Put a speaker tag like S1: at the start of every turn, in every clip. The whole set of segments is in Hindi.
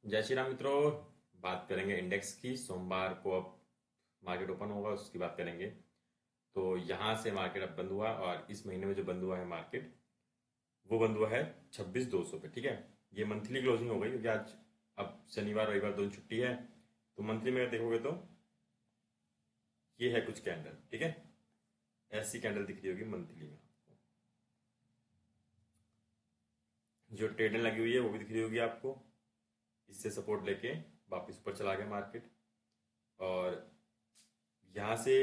S1: जय श्री राम मित्रों। बात करेंगे इंडेक्स की। सोमवार को अब मार्केट ओपन होगा, उसकी बात करेंगे। तो यहाँ से मार्केट अब बंद हुआ और इस महीने में जो बंद हुआ है मार्केट, वो बंद हुआ है 26,200 पे। ठीक है, ये मंथली क्लोजिंग हो गई क्योंकि आज अब शनिवार रविवार दोनों छुट्टी है। तो मंथली में अगर देखोगे तो ये है कुछ कैंडल। ठीक है, ऐसी कैंडल दिख रही होगी मंथली में आपको। जो ट्रेडें लगी हुई है वो भी दिख रही होगी आपको। इससे सपोर्ट लेके वापस ऊपर चला गया मार्केट। और यहाँ से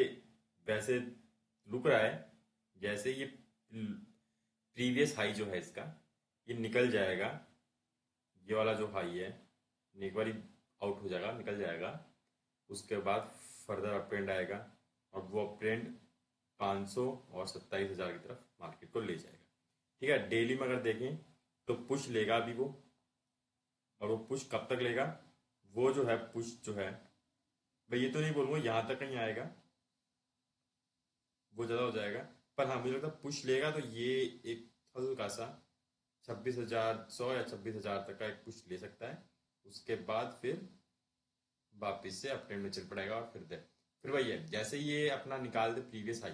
S1: वैसे रुक रहा है, जैसे ये प्रीवियस हाई जो है इसका, ये निकल जाएगा। ये वाला जो हाई है, एक बार आउट हो जाएगा, निकल जाएगा, उसके बाद फर्दर अप ट्रेंड आएगा और वो अप ट्रेंड 500 और 27,000 की तरफ मार्केट को ले जाएगा। ठीक है, डेली में अगर देखें तो पुश लेगा अभी वो। और वो पुश कब तक लेगा? वो जो है पुश जो है, मैं ये तो नहीं बोलूंगा यहाँ तक नहीं आएगा, वो ज्यादा हो जाएगा। पर हाँ, मुझे लगता है पुश लेगा तो ये एक हल्का सा 26,100 या 26,000 तक का एक पुश ले सकता है। उसके बाद फिर वापिस से अप ट्रेंड में चल पड़ेगा और फिर वही है, जैसे ये अपना निकाल दे previous high,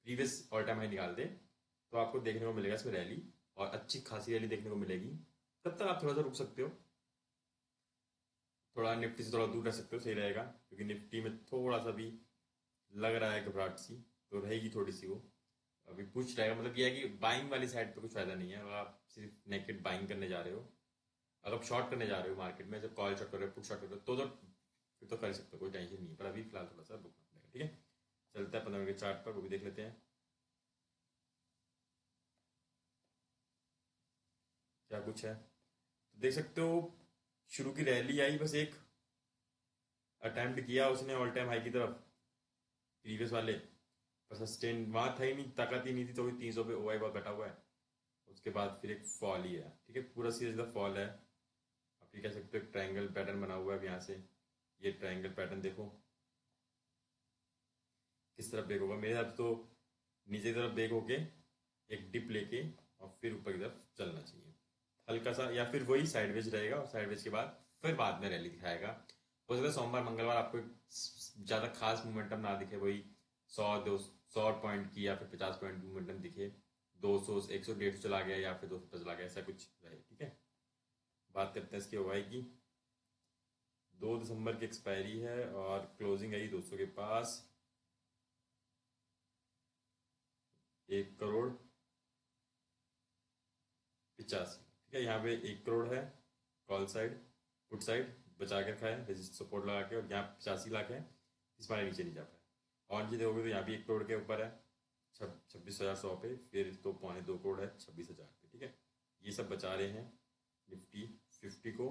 S1: previous all time high निकाल दे, तो आपको देखने को मिलेगा इसमें रैली, और अच्छी खासी रैली देखने को मिलेगी। तब तक आप थोड़ा सा रुक सकते हो, थोड़ा निफ्टी से थोड़ा दूर रह सकते हो, सही रहेगा। क्योंकि निफ्टी में थोड़ा सा भी लग रहा है घबराहट सी, तो रहेगी थोड़ी सी वो। अभी पूछ रहेगा, मतलब ये है कि बाइंग वाली साइड पे कुछ फायदा नहीं है अगर आप सिर्फ नेकेड बाइंग करने जा रहे हो। अगर आप शॉर्ट करने जा रहे हो मार्केट में, जब कॉल शॉर्ट कर रहे हो, पुट शॉर्ट कर रहे हो, तो फिर तो कर सकते हो, कोई टेंशन नहीं है। पर अभी फिलहाल थोड़ा सा रुकना पड़ेगा। ठीक है, चलता है 15 मिनट के चार्ट पर, वो भी देख लेते हैं क्या कुछ है। तो देख सकते हो, शुरू की रैली आई, बस एक अटेम्प्ट किया उसने ऑल टाइम हाई की तरफ, प्रीवियस वाले, पर सस्टेन वहां था ही नहीं, ताकत ही नहीं थी, तो 300 पे ओआई बहुत घटा हुआ है। उसके बाद फिर एक फॉल ही है। ठीक है, पूरा सीरीज का फॉल है। आप ये कह सकते हो एक ट्रायंगल पैटर्न बना हुआ है अब यहाँ से। ये ट्रायंगल पैटर्न देखो किस तरफ ब्रेक होगा। मेरे हिसाब से तो नीचे की तरफ ब्रेक होके एक डिप लेके और फिर ऊपर की तरफ चलना चाहिए हल्का सा, या फिर वही साइडवेज रहेगा और साइडवेज के बाद फिर बाद में रैली दिखाएगा। हो सकता है सोमवार मंगलवार आपको ज्यादा खास मोमेंटम ना दिखे, वही 100 पॉइंट की या फिर 50 पॉइंट की मोमेंटम दिखे। 200 100 150 चला गया या फिर 200 चला गया, ऐसा कुछ रहे। ठीक है, बात करते हैं इसकी ओवाई की। 2 दिसंबर की एक्सपायरी है और क्लोजिंग आई 200 के पास। 1,85,00,000। ठीक है, यहाँ पे 1 करोड़ है कॉल साइड, पुट साइड बचा के रखा है रेजिस्ट सपोर्ट लगा के, और यहाँ 85 लाख है, इस बार नीचे नहीं जा पाया। और जी देखोगे तो यहाँ भी 1 करोड़ के ऊपर है 26,100 पे, फिर तो 2.25 करोड़ है 26,000 पे। ठीक है, ये सब बचा रहे हैं निफ्टी 50 को।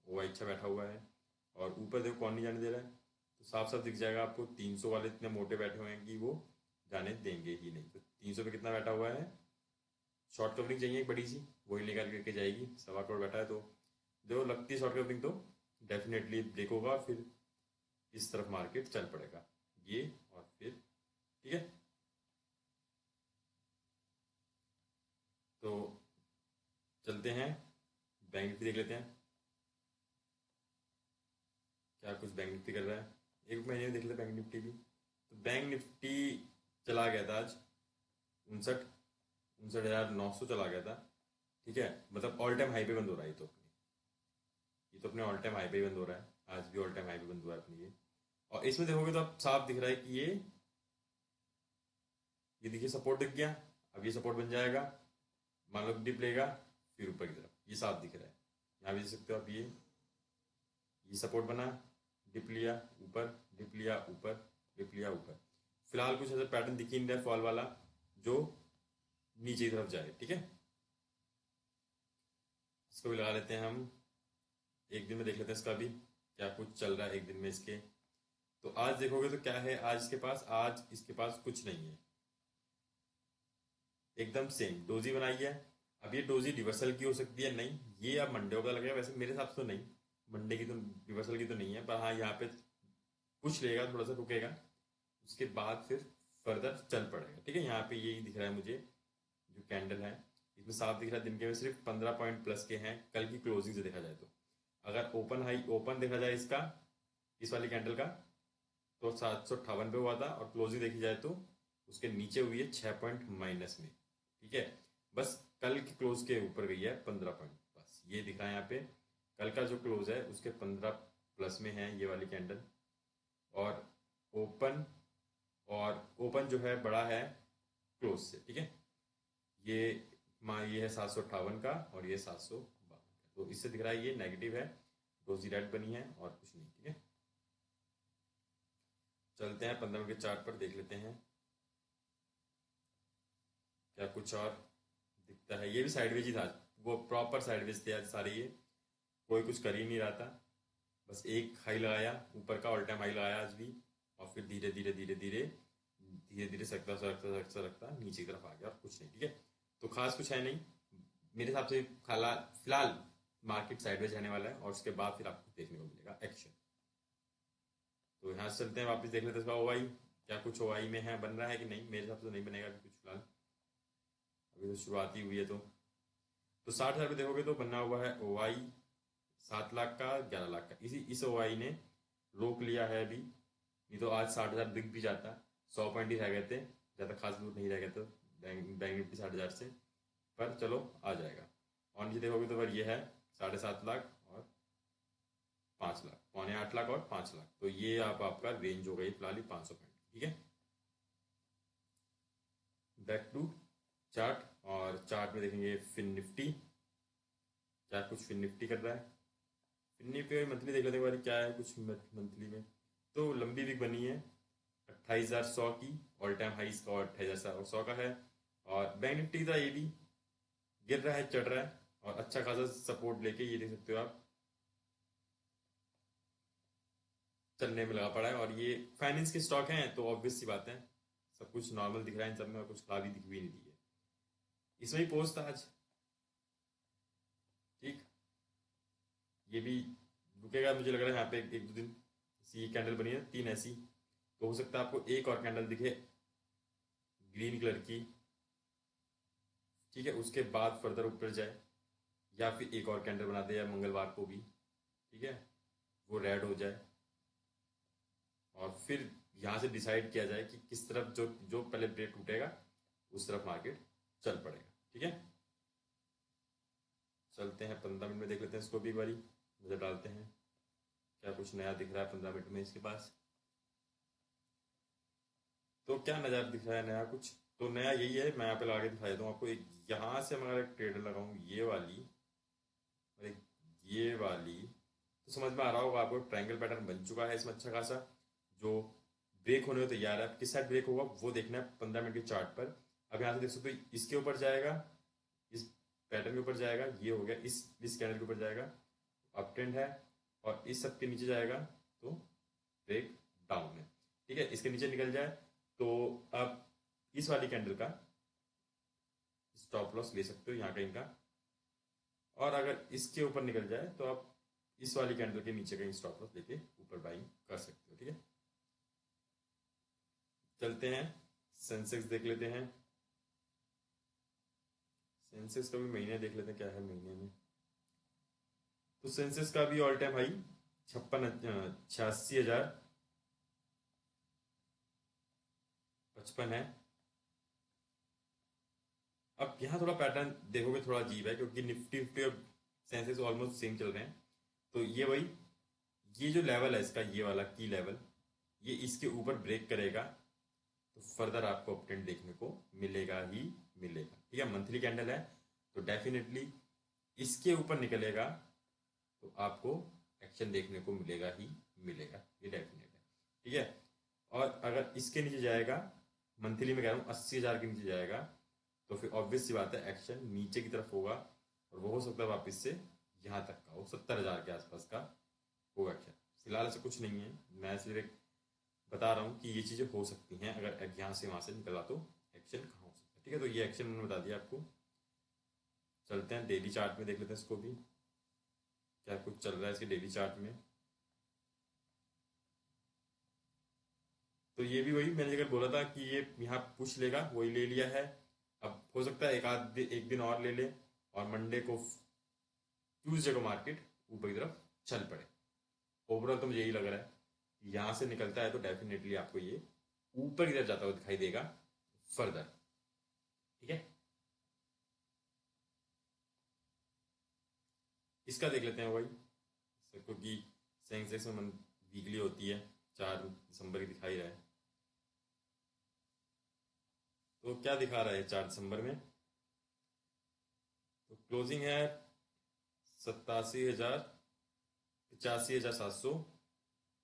S1: वो अच्छा बैठा हुआ है, और ऊपर देखो कौन नहीं जाने दे रहा है। तो साफ साफ दिख जाएगा आपको, 300 वाले इतने मोटे बैठे हुए हैं कि वो जाने देंगे ही नहीं। तो 300 पे कितना बैठा हुआ है? शॉर्ट कवरिंग चाहिए एक बड़ी सी, वही लेकर करके जाएगी। 1.25 करोड़ बैठा है, तो जो लगती है शॉर्ट कवरिंग, तो डेफिनेटली ब्रेक होगा और फिर इस तरफ मार्केट चल पड़ेगा ये, और फिर ठीक है। तो चलते हैं, बैंक निफ्टी देख लेते हैं क्या कुछ बैंक निफ्टी कर रहा है। एक महीने में देख लेते हैं बैंक निफ्टी भी। तो बैंक निफ्टी चला गया था आज 59,900 चला गया था। ठीक है, मतलब ऑल टाइम हाई पे बंद हो रहा है ये तो अपने ऑल टाइम हाई पे ही बंद हो रहा है। आज भी ऑल टाइम हाई पे बंद हुआ है अपनी ये। और इसमें देखोगे तो अब साफ दिख रहा है कि ये देखिए सपोर्ट दिख गया। अब ये सपोर्ट बन जाएगा, मान लो डिप लेगा, फिर ऊपर की तरफ, ये साफ दिख रहा है। यहाँ भी देख सकते हो आप, ये सपोर्ट बना, डिप लिया ऊपर, डिप लिया ऊपर, डिप लिया ऊपर। फिलहाल कुछ ऐसा पैटर्न दिख ही नहीं रहा है फॉल वाला जो नीचे की तरफ जाए। ठीक है, इसको भी लगा लेते हैं हम, एक दिन में देख लेते हैं इसका भी क्या कुछ चल रहा है एक दिन में इसके। तो आज देखोगे तो क्या है, आज इसके पास कुछ नहीं है, एकदम सेम डोजी बनाई है। अब ये डोजी रिवर्सल की हो सकती है, नहीं ये अब मंडे को पता लगेगा। वैसे मेरे हिसाब से तो नहीं, मंडे की तो रिवर्सल की तो नहीं है, पर हाँ यहाँ पे कुछ लेगा, थोड़ा सा रुकेगा, उसके बाद फिर फर्दर चल पड़ेगा। ठीक है, यहाँ पे यही दिख रहा है मुझे, जो कैंडल है इसमें साफ दिख रहा है दिन के में सिर्फ 15 पॉइंट प्लस के हैं कल की क्लोजिंग से देखा जाए तो। अगर ओपन हाई ओपन देखा जाए इसका, इस वाली कैंडल का, तो 758 पे हुआ था, और क्लोजिंग देखी जाए तो उसके नीचे हुई है 6 पॉइंट माइनस में। ठीक है, बस कल की क्लोज के ऊपर गई है 15 पॉइंट, बस ये दिख रहा है यहाँ पे। कल का जो क्लोज है उसके 15 प्लस में है ये वाली कैंडल, और ओपन और ओपन जो है बड़ा है क्लोज से। ठीक है, ये ये है 758 का और ये 752 का, तो इससे दिख रहा है ये नेगेटिव है, रोजी रेड बनी है और कुछ नहीं। ठीक है, चलते हैं 15 मिनट के चार्ट पर, देख लेते हैं क्या कुछ और दिखता है। ये भी साइडवेज ही था, वो प्रॉपर साइडवेज थे आज सारे, ये कोई कुछ कर ही नहीं रहा था, बस एक हाई लगाया ऊपर का, ऑल टाइम हाई लगाया आज भी, और फिर धीरे धीरे धीरे धीरे धीरे धीरे सरकता सरकता सरकता सरकता नीचे की तरफ आ गया, और कुछ नहीं। ठीक है, तो खास कुछ है नहीं मेरे हिसाब से, फिलहाल मार्केट साइडवेज रहने वाला है, और उसके बाद फिर आपको देखने को मिलेगा एक्शन। तो यहाँ से चलते हैं वापस, देख लेते हैं इसका ओवाई, क्या कुछ ओवाई में है, बन रहा है कि नहीं। मेरे हिसाब से तो नहीं बनेगा अभी कुछ फिलहाल, अभी तो शुरुआत ही हुई है। तो 60,000 पे देखोगे तो बना हुआ है ओवाई 7 लाख का, 11 लाख का, इस ओवाई ने रोक लिया है अभी, नहीं तो आज 60,000 दिख भी जाता। 100 पॉइंट ही रह गए थे, ज़्यादा खास दूर नहीं रह गए थे बैंक निफ्टी 60,000 से, पर चलो आ जाएगा। और नीचे देखोगे तो फिर ये है 7.5 लाख और 5 लाख, 7.25 लाख और 5 लाख, तो ये आपका रेंज हो गई फिलहाल 500 पॉइंट। ठीक है, बैक टू चार्ट, और चार्ट में देखेंगे फिन निफ्टी, क्या कुछ फिन निफ्टी कर रहा है। फिन निफ्टी मंथली देख लेते हैं एक बार क्या है कुछ मंथली में। तो लंबी वीक बनी है 28,100 की, ऑल टाइम हाई इसका 28,100 का है, और बैंक निफ्टी का ये भी गिर रहा है चढ़ रहा है, और अच्छा खासा सपोर्ट लेके ये देख सकते हो आप चलने में लगा पड़ा है। और ये फाइनेंस के स्टॉक हैं तो ऑब्वियस सी बात है, सब कुछ नॉर्मल दिख रहा है इन सब में, और कुछ खराबी दिख भी नहीं रही है। इसमें ही पोस्ट था आज। ठीक, ये भी रुकेगा मुझे लग रहा है यहाँ पे एक दो दिन, ऐसी कैंडल बनी है 3 ऐसी, तो हो सकता है आपको एक और कैंडल दिखे ग्रीन कलर की। ठीक है, उसके बाद फर्दर ऊपर जाए, या फिर एक और कैंडल बना दे या मंगलवार को भी, ठीक है, वो रेड हो जाए, और फिर यहाँ से डिसाइड किया जाए कि किस तरफ जो जो पहले ब्रेक टूटेगा उस तरफ मार्केट चल पड़ेगा। ठीक है, चलते हैं 15 मिनट में, देख लेते हैं इसको भी एक बारी नजर डालते हैं क्या कुछ नया दिख रहा है 15 मिनट में इसके पास। तो क्या नज़ारा दिख रहा है नया कुछ, तो नया यही है, मैं यहाँ पे लगा के दिखा देता हूँ आपको। एक यहाँ से मैं अगर एक ट्रेडर लगाऊँ ये वाली और एक ये वाली, तो समझ में आ रहा होगा आपको, ट्रायंगल पैटर्न बन चुका है इसमें अच्छा खासा, जो ब्रेक होने को तैयार है। किस साइड ब्रेक होगा वो देखना है 15 मिनट के चार्ट पर। अब यहाँ से देख सकते हो इसके ऊपर जाएगा, इस पैटर्न के ऊपर जाएगा, ये हो गया, इस कैंडल के ऊपर जाएगा, अप ट्रेंड है, और इस सब के नीचे जाएगा तो ब्रेक डाउन है। ठीक है, इसके नीचे निकल जाए तो आप इस वाली कैंडल का स्टॉप लॉस ले सकते हो यहाँ का इनका, और अगर इसके ऊपर निकल जाए तो आप इस वाली कैंडल के नीचे का स्टॉप लॉस लेके ऊपर बाइंग कर सकते हो। ठीक है, चलते हैं सेंसेक्स देख लेते हैं, सेंसेक्स का भी महीने देख लेते हैं क्या है महीने में। तो सेंसेक्स का भी ऑल टाइम हाई 86,055 है। अब यहाँ थोड़ा पैटर्न देखोगे थोड़ा अजीब है, क्योंकि निफ्टी फिफ्टी और सेंसेक्स ऑलमोस्ट सेम चल रहे हैं। तो ये वही, ये जो लेवल है इसका, ये वाला की लेवल, ये इसके ऊपर ब्रेक करेगा तो फर्दर आपको अपट्रेंड देखने को मिलेगा ही मिलेगा। ठीक है, मंथली कैंडल है तो डेफिनेटली इसके ऊपर निकलेगा तो आपको एक्शन देखने को मिलेगा ही मिलेगा, ये डेफिनेट है। ठीक है, और अगर इसके नीचे जाएगा, मंथली में कह रहा हूँ 80,000 के नीचे जाएगा, तो फिर ऑब्वियस सी बात है एक्शन नीचे की तरफ होगा, और वो हो सकता है वापस से यहाँ तक का हो, 70,000 के आसपास का होगा एक्शन। फिलहाल ऐसा कुछ नहीं है, मैं सिर्फ एक बता रहा हूँ कि ये चीज़ें हो सकती हैं, अगर यहाँ से वहाँ से निकला तो एक्शन कहाँ हो सकता है। ठीक है, तो ये एक्शन मैंने बता दिया आपको। चलते हैं डेली चार्ट में, देख लेते हैं इसको भी क्या कुछ चल रहा है इसके डेली चार्ट में। तो ये भी वही मैंने अगर बोला था कि ये यहाँ पुश लेगा, वही ले लिया है। अब हो सकता है एक दिन और ले ले, और मंडे को ट्यूसडे को मार्केट ऊपर की तरफ चल पड़े। ओवरऑल तो मुझे यही लग रहा है, यहाँ से निकलता है तो डेफिनेटली आपको ये ऊपर की तरफ जाता हुआ दिखाई देगा फर्दर। ठीक है, इसका देख लेते हैं भाई, क्योंकि सेंसेक्स में वीकली होती है, 4 दिसंबर की दिखाई रहा है। तो क्या दिखा रहा है 4 दिसंबर में? तो क्लोजिंग है 87,000, 85,700,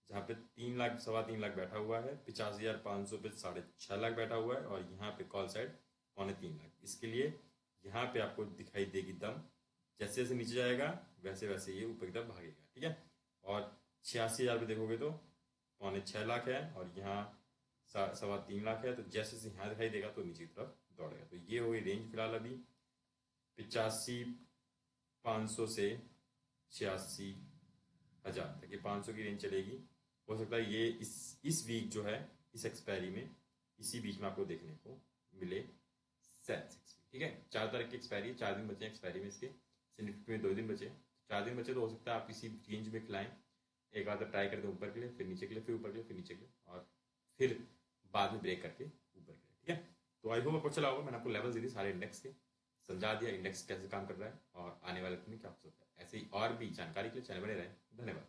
S1: जहाँ पे 3 लाख, 3.25 लाख बैठा हुआ है। 85,500 पे 6.5 लाख बैठा हुआ है, और यहाँ पे कॉल साइड 2.25 लाख। इसके लिए यहाँ पे आपको दिखाई देगी दम, जैसे जैसे नीचे जाएगा वैसे वैसे ये ऊपर की तरफ भागेगा। ठीक है, और 86,000 पे देखोगे तो 6.25 लाख है, और यहाँ 3.25 लाख है। तो जैसे जैसे यहाँ दिखाई देगा तो नीचे की तरफ दौड़ेगा। तो ये हो गई रेंज फिलहाल अभी 85,500 से 86,000 तक, ये 500 की रेंज चलेगी। हो सकता है ये इस वीक जो है, इस एक्सपायरी में, इसी बीच में आपको देखने को मिले सेंसेक्स। ठीक है, 4 तारीख की एक्सपायरी, 4 दिन बचे एक्सपायरी में इसके, निफ्टी में 2 दिन बचे, 4 दिन बचे। तो हो सकता है आप इसी रेंज में खिलाएं, एक आधा ट्राई करते हैं ऊपर के लिए, फिर नीचे के लिए, फिर ऊपर के लिए, फिर नीचे के लिए, और फिर बाद में ब्रेक करके ऊपर के लिए। ठीक है, तो आई होप आपको चला होगा। मैंने आपको लेवल दे दी सारे इंडेक्स के, समझा दिया इंडेक्स कैसे काम कर रहा है और आने वाले दिन में क्या हो सकता है। ऐसे ही और भी जानकारी के लिए चैनल बने रहें। धन्यवाद।